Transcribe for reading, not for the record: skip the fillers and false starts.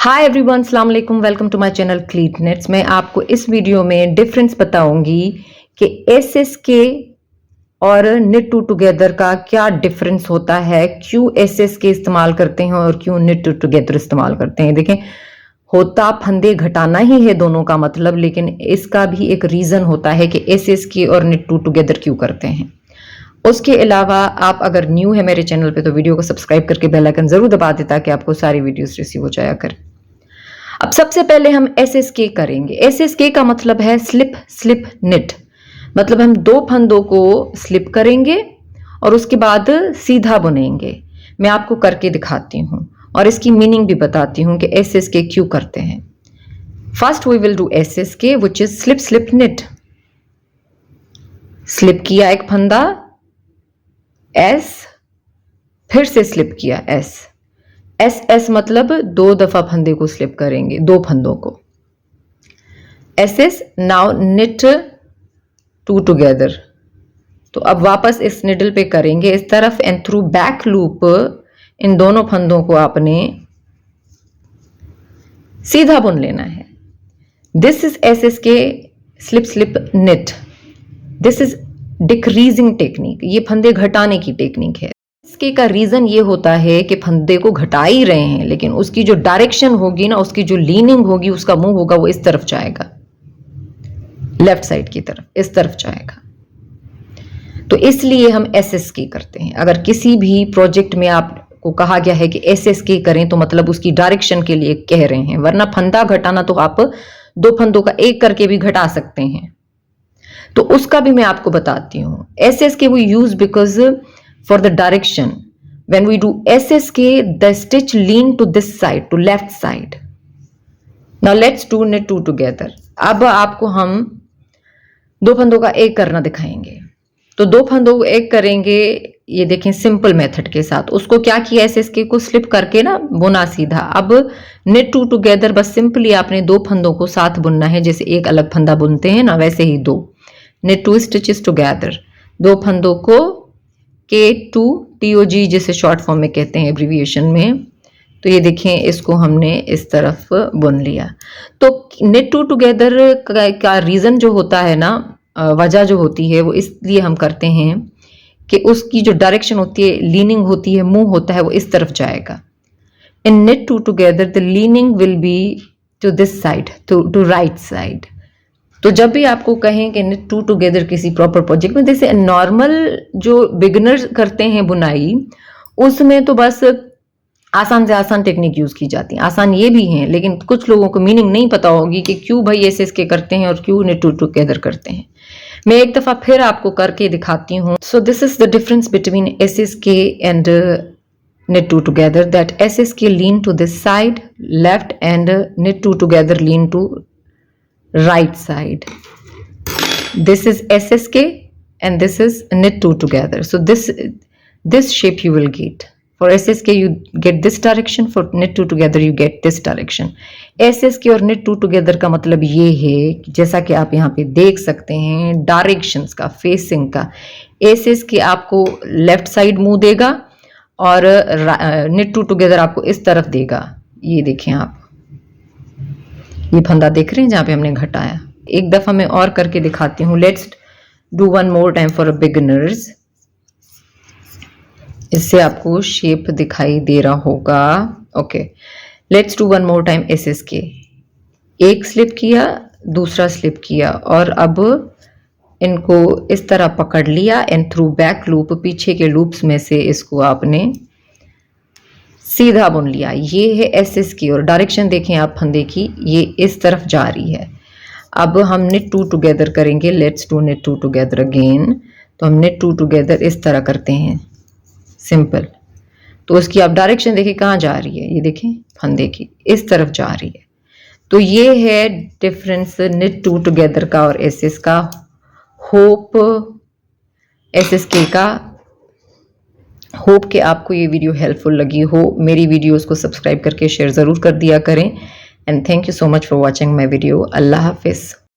हाय everyone, अस्सलाम वालेकुम। Welcome to my channel cleat nets. मैं आपको इस वीडियो में डिफरेंस बताऊंगी कि एसएसके और निट टू टुगेदर का क्या डिफरेंस होता है, क्यों एसएसके इस्तेमाल करते हैं और क्यों निट टू टुगेदर इस्तेमाल करते हैं। देखें, होता फंदे घटाना ही है दोनों का मतलब, लेकिन इसका भी एक रीजन होता है कि एसएसके और निट टू टुगेदर क्यों करते हैं। उसके अलावा आप अगर न्यू है मेरे चैनल पे तो वीडियो को सब्सक्राइब करके बेल आइकन जरूर दबा दें ताकि आपको सारी वीडियोस रिसीव हो जाया करें। अब सबसे पहले हम एसएसके करेंगे। एसएसके का मतलब है स्लिप स्लिप निट, मतलब हम दो फंदों को स्लिप करेंगे और उसके बाद सीधा बुनेंगे। मैं आपको करके दिखाती हूँ और इसकी मीनिंग भी बताती हूँ कि एसएसके क्यों करते हैं। First we will do SSK which is slip slip knit. Slip किया एक फंदा एस, फिर से स्लिप किया एस। एस एस मतलब दो दफा फंदे को स्लिप करेंगे, दो फंदों को। S S. Now knit two together. तो अब वापस इस निडल पे करेंगे इस तरफ एंड थ्रू बैक लूप इन दोनों फंदों को आपने सीधा बुन लेना है। This is S S K slip slip knit. This is decreasing technique, ये फंदे घटाने की टेक्निक है। इसके का रीजन ये होता है कि फंदे को घटा ही रहे हैं, लेकिन उसकी जो डायरेक्शन होगी ना, उसकी जो लीनिंग होगी, उसका मुंह होगा वो इस तरफ जाएगा, लेफ्ट साइड की तरफ, इस तरफ जाएगा। तो इसलिए हम एसएसके करते हैं। अगर किसी भी प्रोजेक्ट में आपको कहा गया है कि एसएसके करें तो मतलब उसकी डायरेक्शन के लिए कह रहे हैं, वरना फंदा घटाना तो आप दो फंदों का एक करके भी घटा सकते हैं। तो उसका भी मैं आपको बताती हूँ। SSK we use because for the direction. When we do SSK, the stitch lean to this side, to left side. Now let's do knit two together. अब आपको हम दो फंदों का एक करना दिखाएंगे। तो दो फंदों को एक करेंगे, ये देखें सिंपल मेथड के साथ। उसको क्या किया, SSK को स्लिप करके ना बुना सीधा। अब knit two together बस सिंपली आपने दो फंदों को साथ बुनना है, जैसे एक अलग फंदा बुनते हैं ना, वैसे ही दो knit two stitches together, दो फंदों को K2 TOG जिसे शॉर्ट फॉर्म में कहते हैं एब्रीविएशन में। तो ये देखें, इसको हमने इस तरफ बुन लिया। तो knit two टुगेदर का रीज़न जो होता है ना, वजह जो होती है, वो इसलिए हम करते हैं कि उसकी जो डायरेक्शन होती है, लीनिंग होती है, मुंह होता है, वो इस तरफ जाएगा। In knit two together the leaning will be to this side, to right side. तो जब भी आपको कहें कि knit two टुगेदर किसी प्रॉपर प्रोजेक्ट में, जैसे नॉर्मल जो बिगिनर्स करते हैं बुनाई, उसमें तो बस आसान से आसान टेक्निक यूज की जाती है। आसान ये भी हैं, लेकिन कुछ लोगों को मीनिंग नहीं पता होगी कि क्यों भाई एसएसके करते हैं और क्यों knit two टुगेदर करते हैं। मैं एक दफा फिर आपको करके दिखाती हूँ। So this is the difference between SSK and knit two together, that SSK lean to this side left and knit two together lean to right side. This is SSK and this is knit two together. So this shape you will get. For SSK you get this direction, for knit two together you get this direction. SSK और knit two together का मतलब ये है, जैसा कि आप यहाँ पे देख सकते हैं, डायरेक्शंस का, फेसिंग का। SSK आपको लेफ्ट साइड मुंह देगा और knit two together आपको इस तरफ देगा। ये देखें आप, ये फंदा देख रहे हैं जहां पे हमने घटाया। एक दफा मैं और करके दिखाती हूँ। Let's do one more time for beginners. इससे आपको शेप दिखाई दे रहा होगा। Okay, let's do one more time SSK. एक स्लिप किया, दूसरा स्लिप किया और अब इनको इस तरह पकड़ लिया एंड थ्रू बैक लूप, पीछे के लूप्स में से इसको आपने सीधा बुन लिया। ये है एसएस की और डायरेक्शन देखें आप फंदे की, ये इस तरफ जा रही है। अब हम knit two टुगेदर करेंगे। Let's do knit two together again. तो हम knit two टुगेदर इस तरह करते हैं, सिंपल। तो उसकी आप डायरेक्शन देखिए कहाँ जा रही है, ये देखें फंदे की इस तरफ जा रही है। तो ये है डिफरेंस knit two टुगेदर का और एसएस का। होप एसएसके का। होप कि आपको ये वीडियो हेल्पफुल लगी हो। मेरी वीडियोस को सब्सक्राइब करके शेयर ज़रूर कर दिया करें। And thank you so much for watching my video. Allah हाफिज़।